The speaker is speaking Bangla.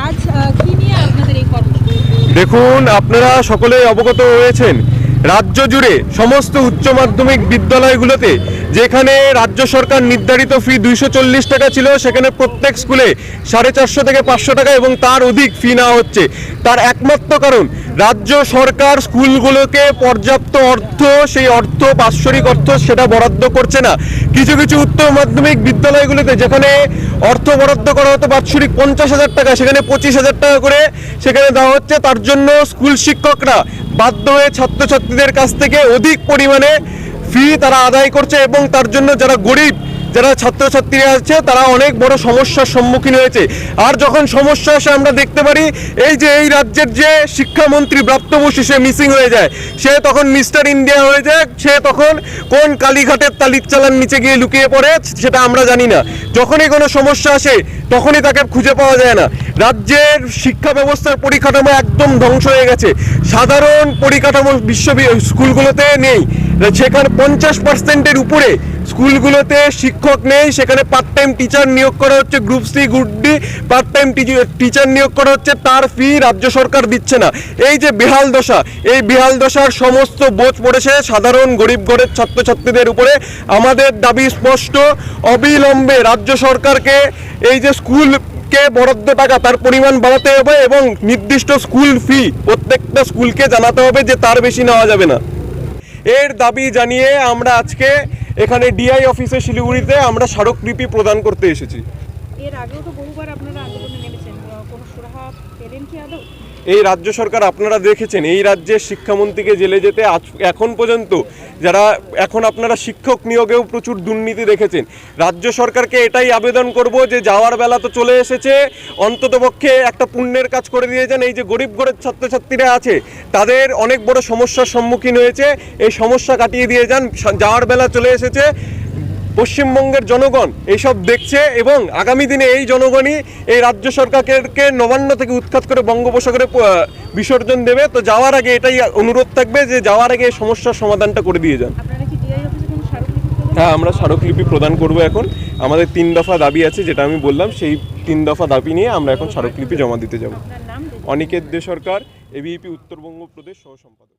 আজ কি নিয়ে আপনাদের এই কর্মসূচি? দেখুন, আপনারা সকলেই অবগত হয়েছেন রাজ্য জুড়ে সমস্ত উচ্চ মাধ্যমিক বিদ্যালয়গুলোতে যেখানে রাজ্য সরকার নির্ধারিত ফি 240 টাকা ছিল, সেখানে প্রত্যেক স্কুলে 450 থেকে 500 টাকা এবং তার অধিক ফি নেওয়া হচ্ছে। তার একমাত্র কারণ রাজ্য সরকার স্কুলগুলোকে পর্যাপ্ত অর্থ, সেই অর্থ বাৎসরিক অর্থ সেটা বরাদ্দ করছে না। কিছু কিছু উচ্চ মাধ্যমিক বিদ্যালয়গুলোতে যেখানে অর্থ বরাদ্দ করা হতো বাৎসরিক 50,000 টাকা, সেখানে 25,000 টাকা করে সেখানে দেওয়া হচ্ছে। তার জন্য স্কুল শিক্ষকরা বাধ্য হয়ে ছাত্রছাত্রীদের কাছ থেকে অধিক পরিমাণে ফি তারা আদায় করছে এবং তার জন্য যারা গরিব, যারা ছাত্রছাত্রীরা আছে তারা অনেক বড় সমস্যার সম্মুখীন হয়েছে। আর যখন সমস্যা আসে আমরা দেখতে পারি এই যে এই রাজ্যের যে শিক্ষামন্ত্রী ব্রাত্য বসু সে মিসিং হয়ে যায়, সে তখন মিস্টার ইন্ডিয়া হয়ে যায়, সে তখন কোন কালীঘাটের তালির চালার নিচে গিয়ে লুকিয়ে পড়ে সেটা আমরা জানি না। যখনই কোনো সমস্যা আসে তখনই তাকে খুঁজে পাওয়া যায় না। রাজ্যের শিক্ষা ব্যবস্থার পরিকাঠামো একদম ধ্বংস হয়ে গেছে। সাধারণ পরিকাঠামো স্কুলগুলোতে নেই, সেখানে 50%-এর উপরে স্কুলগুলোতে শিক্ষক নেই। সেখানে পার্ট টাইম টিচার নিয়োগ করা হচ্ছে, group C group D part time teacher নিয়োগ করা হচ্ছে, তার ফি রাজ্য সরকার দিচ্ছে না। এই যে বেহাল দশা, এই বেহাল দশার সমস্ত বোঝ পড়েছে সাধারণ গরিব ঘরের ছাত্রছাত্রীদের উপরে। আমাদের দাবি স্পষ্ট, অবিলম্বে রাজ্য সরকারকে এই যে স্কুল বরাদ্দ টাকা তার পরিমাণ বাড়াতে হবে এবং নির্দিষ্ট স্কুল ফি প্রত্যেকটা স্কুলকে জানাতে হবে যে তার বেশি নেওয়া যাবে না। এর দাবি জানিয়ে আমরা আজকে এখানে ডিআই অফিসে শিলিগুড়িতে আমরা স্মারকলিপি প্রদান করতে এসেছি। এর আগেও তো বহুবার আপনারা আন্দোলনে নেমেছেন, কোনো সুরাহা পেলেন কি আদৌ? এই রাজ্য সরকার আপনারা দেখেছেন এই রাজ্যের শিক্ষামন্ত্রীকে জেলে যেতে এখন পর্যন্ত, যারা এখন আপনারা শিক্ষক নিয়োগেও প্রচুর দুর্নীতি দেখেছেন। রাজ্য সরকারকে এটাই আবেদন করব যে যাওয়ার বেলা তো চলে এসেছে, অন্ততপক্ষে একটা পুণ্যের কাজ করে দিয়েছেন। এই যে গরিব ঘরের ছাত্রছাত্রীরা আছে তাদের অনেক বড় সমস্যার সম্মুখীন হয়েছে, এই সমস্যা কাটিয়ে দিয়ে যান। যাওয়ার বেলা চলে এসেছে, পশ্চিমবঙ্গের জনগণ এইসব দেখছে এবং আগামী দিনে এই জনগণই এই রাজ্য সরকারকে নবান্ন থেকে উৎখাত করে বঙ্গোপসাগরে বিসর্জন দেবে। তো যাওয়ার আগে এটাই অনুরোধ থাকবে যে যাওয়ার আগে এই সমস্যার সমাধানটা করে দিয়ে যান। হ্যাঁ, আমরা স্মারকলিপি প্রদান করব। এখন আমাদের 3 দফা দাবি আছে, যেটা আমি বললাম, সেই 3 দফা দাবি নিয়ে আমরা এখন স্মারকলিপি জমা দিতে যাব। অনিকেত দে সরকার, এবিপি উত্তরবঙ্গ প্রদেশ সহ সম্পাদক।